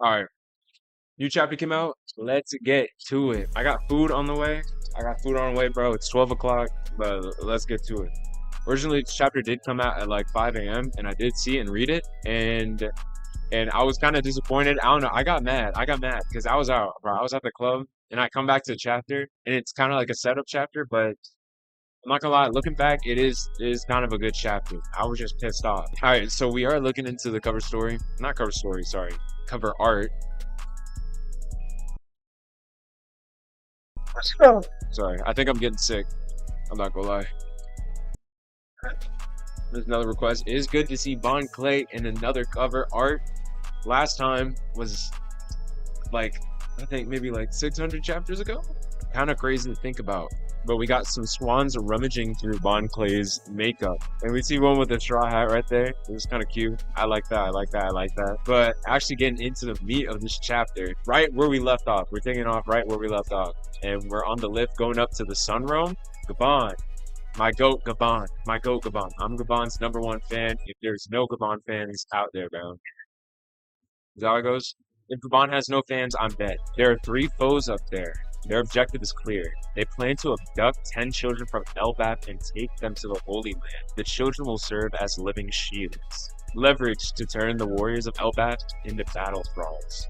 All right, new chapter came out. Let's get to it. I got food on the way. Bro. It's 12 o'clock, but let's get to it. Originally, this chapter did come out at like 5 a.m. and I did see it and read it, and I was kind of disappointed. I don't know. I got mad because I was out, bro. I was at the club, and I come back to the chapter, and it's kind of like a setup chapter, but I'm not gonna lie, looking back, it is kind of a good chapter. I was just pissed off. All right, so we are looking into the cover story, not cover story, sorry, cover art. Sorry, I think I'm getting sick. I'm not gonna lie. There's another request. It is good to see Bon Clay in another cover art. Last time was like, I think maybe like 600 chapters ago. Kind of crazy to think about. But we got some swans rummaging through Bon Clay's makeup. And we see one with a straw hat right there. It was kind of cute. I like that. I like that. I like that. But actually getting into the meat of this chapter, right where we left off. We're taking off right where we left off. And we're on the lift going up to the sun realm. Gabon. My goat Gabon. My goat Gabon. I'm Gabon's #1 fan. If there's no Gabon fans out there, bro. Is that how it goes? If Gabon has no fans, I'm dead. There are 3 foes up there. Their objective is clear. They plan to abduct 10 children from Elbap and take them to the Holy Land. The children will serve as living shields, leverage to turn the warriors of Elbap into battle thralls.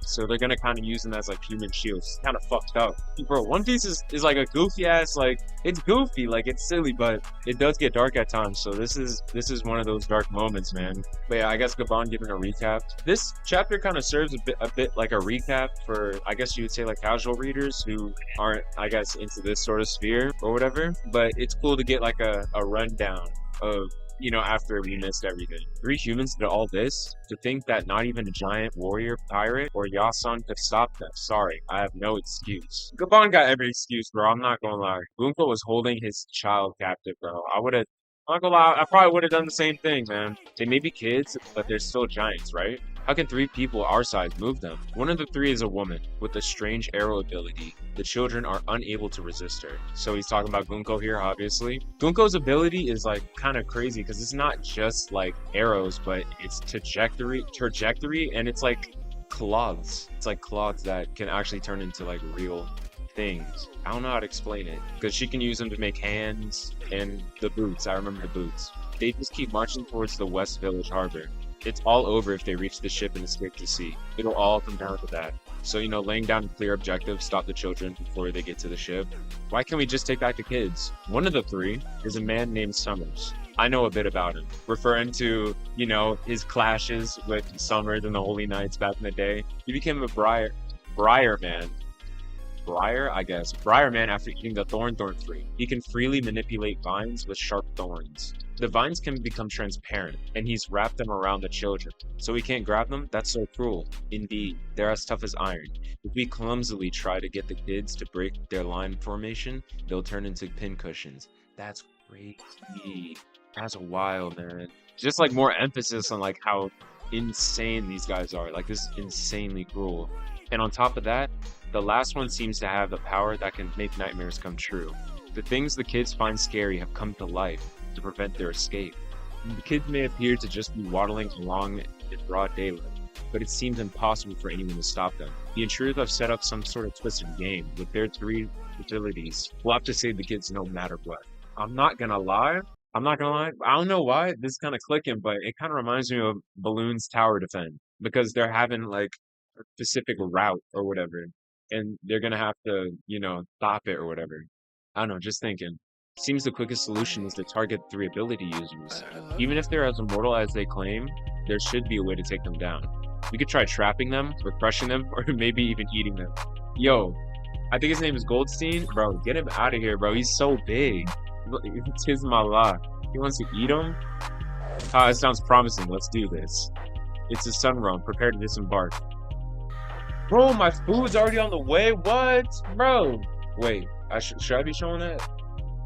So they're gonna kind of use them as like human shields. Kind of fucked up, bro. One Piece is like a goofy ass, like it's goofy, like it's silly, but it does get dark at times. So this is one of those dark moments, man. But yeah, I guess Gabon giving a recap. This chapter kind of serves a bit like a recap for, I guess you would say, like casual readers who aren't, I guess, into this sort of sphere or whatever. But it's cool to get like a rundown of, you know, after we missed everything. 3 humans did all this, to think that not even a giant warrior pirate or Yasun could stop them. Sorry, I have no excuse. Gabon got every excuse, bro. I'm not gonna lie. Bunko was holding his child captive, bro. I'm not gonna lie, I probably would have done the same thing, man. They may be kids, but they're still giants, right? How can 3 people our size move them? One of the 3 is a woman with a strange arrow ability. The children are unable to resist her. So he's talking about Gunko here, obviously. Gunko's ability is like kind of crazy because it's not just like arrows, but it's trajectory, and it's like cloths. It's like cloths that can actually turn into like real things. I don't know how to explain it because she can use them to make hands and the boots. I remember the boots. They just keep marching towards the West Village Harbor. It's all over if they reach the ship and escape to sea. It'll all come down to that. So, you know, laying down a clear objective, stop the children before they get to the ship. Why can't we just take back the kids? One of the 3 is a man named Summers. I know a bit about him, referring to, you know, his clashes with Summers and the Holy Knights back in the day. He became a Briar man. I guess. Briar man after eating the thorn fruit. He can freely manipulate vines with sharp thorns. The vines can become transparent, and he's wrapped them around the children. So we can't grab them? That's so cruel. Indeed, they're as tough as iron. If we clumsily try to get the kids to break their line formation, they'll turn into pincushions. That's crazy. That's wild, man. Just like more emphasis on like how insane these guys are. Like this is insanely cruel. And on top of that, the last one seems to have the power that can make nightmares come true. The things the kids find scary have come to life to prevent their escape. The kids may appear to just be waddling along in broad daylight, but it seems impossible for anyone to stop them. The intruders have set up some sort of twisted game with their 3 utilities. We'll have to save the kids no matter what. I'm not gonna lie. I don't know why this is kind of clicking, but it kind of reminds me of Balloon's tower defense because they're having like a specific route or whatever, and they're gonna have to, you know, stop it or whatever. I don't know, just thinking. Seems the quickest solution is to target 3 ability users. Even if they're as immortal as they claim, there should be a way to take them down. We could try trapping them, or crushing them, or maybe even eating them. Yo, I think his name is Goldstein. Bro, get him out of here, bro. He's so big. Tis my luck. He wants to eat him? Ah, it sounds promising. Let's do this. It's a sun realm. Prepare to disembark. Bro, my food's already on the way. What? Bro. Wait, should I be showing that?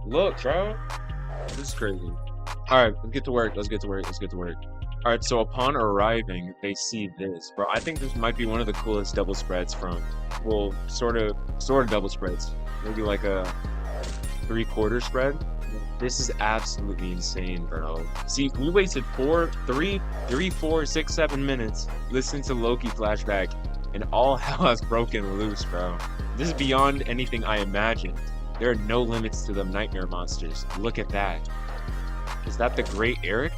Look, bro. This is crazy. Alright, let's get to work. Alright, so upon arriving, they see this. Bro, I think this might be one of the coolest double spreads from, well, sort of double spreads. Maybe like a 3/4 spread. This is absolutely insane, bro. See, we wasted 4, 3, 4, 6, 7 minutes listening to Loki flashback, and all hell has broken loose, bro. This is beyond anything I imagined. There are no limits to them nightmare monsters. Look at that. Is that the Great Eric?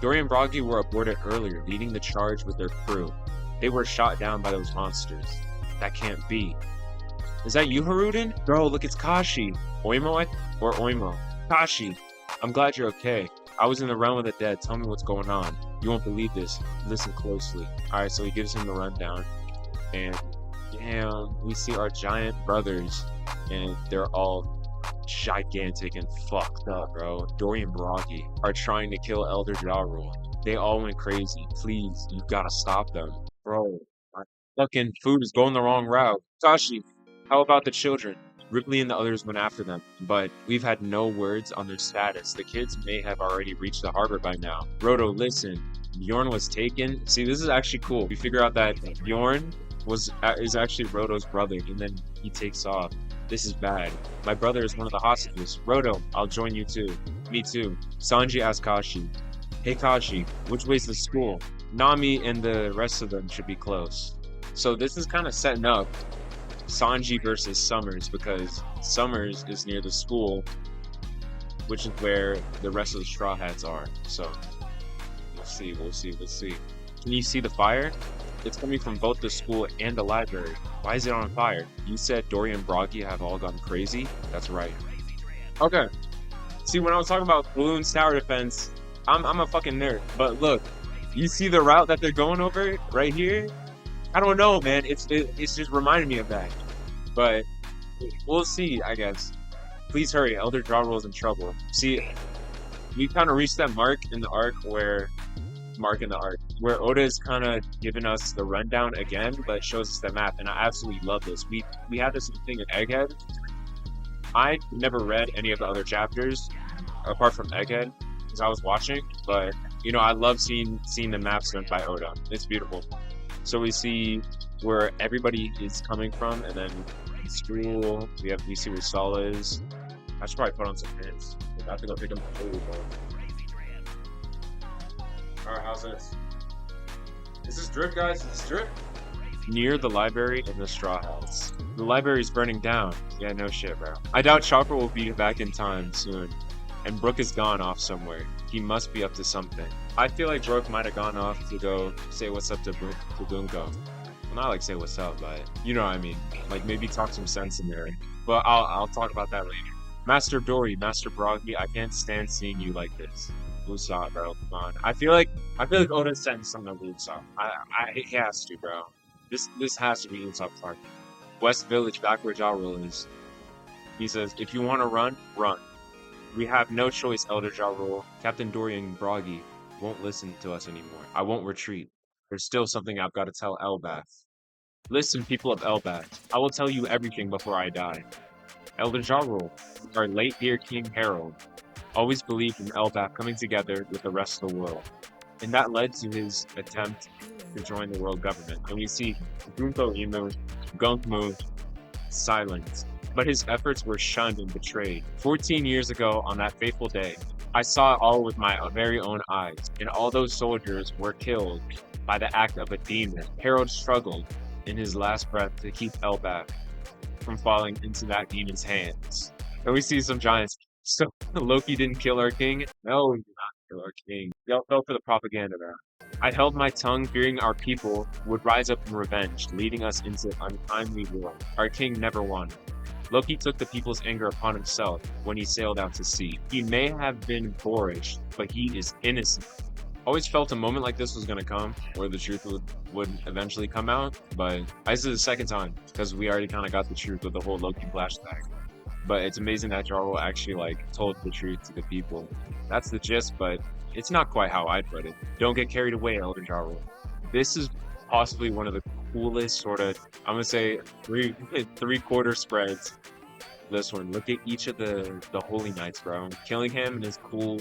Dory and Broggy were aborted earlier, leading the charge with their crew. They were shot down by those monsters. That can't be. Is that you, Haruden? Bro, look, it's Kashi. Oimo or Oimo? Kashi, I'm glad you're okay. I was in the realm of the dead. Tell me what's going on. You won't believe this. Listen closely. Alright, so he gives him the rundown. And damn, we see our giant brothers. And they're all gigantic and fucked up, bro. Dory and Broggy are trying to kill Elder Jarrell. They all went crazy. Please, you gotta stop them. Bro, my fucking food is going the wrong route. Tashi, how about the children? Ripley and the others went after them, but we've had no words on their status. The kids may have already reached the harbor by now. Roto, listen. Bjorn was taken. See, this is actually cool. We figure out that Bjorn is actually Roto's brother, and then he takes off. This is bad. My brother is one of the hostages. Roto, I'll join you too. Me too. Sanji asks Kashi. Hey Kashi, which way's the school? Nami and the rest of them should be close. So this is kind of setting up Sanji versus Summers, because Summers is near the school, which is where the rest of the Straw Hats are. So we'll see. Can you see the fire? It's coming from both the school and the library. Why is it on fire? You said Dory and Broggy have all gone crazy? That's right. Okay. See, when I was talking about Balloon's tower defense, I'm a fucking nerd. But look, you see the route that they're going over right here? I don't know, man. It's just reminding me of that. But we'll see, I guess. Please hurry. Elder Jarrell is in trouble. See, we kind of reached that mark in the arc where Oda is kind of giving us the rundown again, but shows us the map, and I absolutely love this. We had this thing in Egghead. I never read any of the other chapters apart from Egghead because I was watching, but I love seeing the maps done by Oda. It's beautiful. So we see where everybody is coming from, and then school. We see where Sala is. I should probably put on some pants. I have to go pick up the food, bro. Alright, how's this? Is this drip, guys? Is this drip? Near the library and the Straw House. The library's burning down. Yeah, no shit, bro. I doubt Chopper will be back in time soon. And Brook is gone off somewhere. He must be up to something. I feel like Brook might have gone off to go say what's up to Bunko. Well, not like say what's up, but you know what I mean. Like maybe talk some sense in there. But I'll talk about that later. Master Dory, Master Broggy, I can't stand seeing you like this. Usopp, bro, come on. I feel like Oda's setting something up with Usopp. He has to, bro. This has to be Usopp talking. West Village, back where Jarrell is. He says, if you want to run, run. We have no choice, Elder Jarrell. Captain Dory and Broggy won't listen to us anymore. I won't retreat. There's still something I've got to tell Elbaf. Listen, people of Elbaf. I will tell you everything before I die. Elder Jarrell, our late dear King Harold, always believed in Elbaf coming together with the rest of the world. And that led to his attempt to join the world government. And we see Junko Inu, Gunkmu, silent. But his efforts were shunned and betrayed. 14 years ago, on that fateful day, I saw it all with my very own eyes. And all those soldiers were killed by the act of a demon. Harold struggled in his last breath to keep Elbaf from falling into that demon's hands. And we see some giants. So Loki didn't kill our king? No, he did not kill our king. Y'all fell for the propaganda there. I held my tongue, fearing our people would rise up in revenge, leading us into untimely war. Our king never won. Loki took the people's anger upon himself when he sailed out to sea. He may have been boorish, but he is innocent. Always felt a moment like this was going to come, where the truth would eventually come out, but this is the second time, because we already kind of got the truth with the whole Loki flashback. But it's amazing that Jarrell actually told the truth to the people. That's the gist, but it's not quite how I'd put it. Don't get carried away, Elder Jarrell. This is possibly one of the coolest sort of, I'm gonna say three-quarter spreads. This one, look at each of the Holy Knights, bro. Killing him in his cool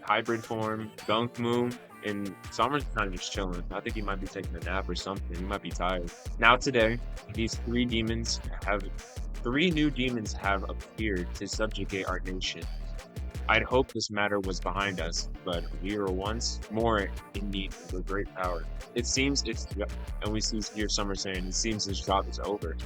hybrid form, Gunkmu, and Summer's kind of just chilling. I think he might be taking a nap or something. He might be tired. Now today, these three new demons have appeared to subjugate our nation. I'd hope this matter was behind us, but we were once more in need of a great power. It seems it's, and we see here Summer saying, it seems this job is over.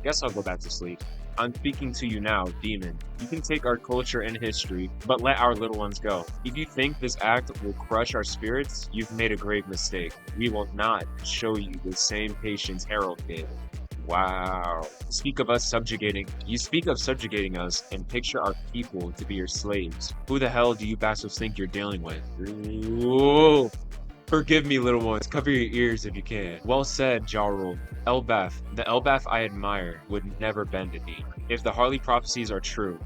Guess I'll go back to sleep. I'm speaking to you now, demon. You can take our culture and history, but let our little ones go. If you think this act will crush our spirits, you've made a grave mistake. We will not show you the same patience Harold did. Wow. You speak of subjugating us and picture our people to be your slaves. Who the hell do you bastards think you're dealing with? Ooh. Forgive me, little ones. Cover your ears if you can. Well said, Jarl. Elbaf. The Elbaf I admire would never bend a knee. If the Harley prophecies are true,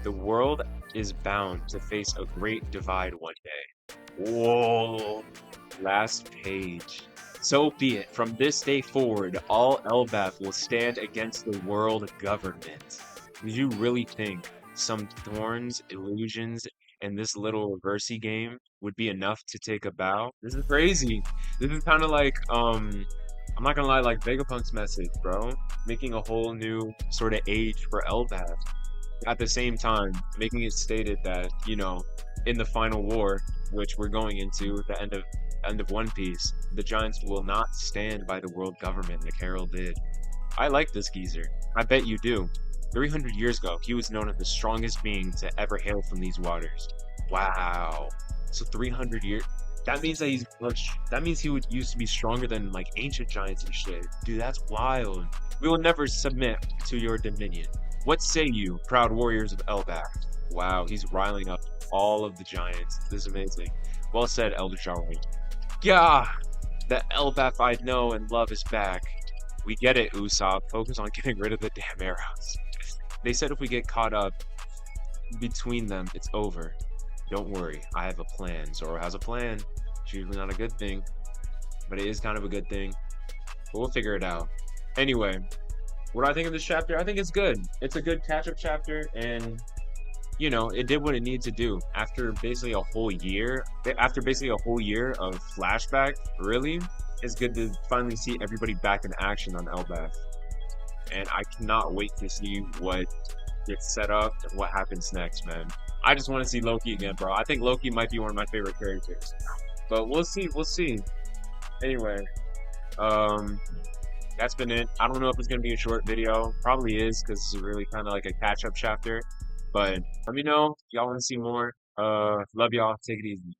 the world is bound to face a great divide one day. Whoa. Last page. So be it. From this day forward, all Elbaf will stand against the world government. Do you really think some thorns, illusions, and this little reversey game would be enough to take a bow? This is crazy. This is kind of like, I'm not gonna lie, like Vegapunk's message, bro. Making a whole new sort of age for Elbaf. At the same time, making it stated that, in the final war, which we're going into, the end of One Piece, the Giants will not stand by the world government like Harold did. I like this geezer. I bet you do. 300 years ago, he was known as the strongest being to ever hail from these waters. Wow. So 300 years. That means that means he would used to be stronger than like ancient giants and shit. Dude, that's wild. We will never submit to your dominion. What say you, proud warriors of Elbaf? Wow, he's riling up all of the giants. This is amazing. Well said, Elder Jarwin. Yeah, the Elbaf I know and love is back. We get it, Usopp. Focus on getting rid of the damn arrows. They said if we get caught up between them, it's over. Don't worry, I have a plan. Zoro has a plan. It's usually not a good thing, but it is kind of a good thing. But we'll figure it out. Anyway, what do I think of this chapter? I think it's good. It's a good catch-up chapter, and it did what it needed to do. After basically a whole year of flashback, really, it's good to finally see everybody back in action on Elbaf. And I cannot wait to see what gets set up and what happens next, man. I just want to see Loki again, bro. I think Loki might be one of my favorite characters. But we'll see. Anyway, that's been it. I don't know if it's going to be a short video. Probably is, because it's really kind of like a catch-up chapter. But let me know if y'all want to see more. Love y'all. Take it easy.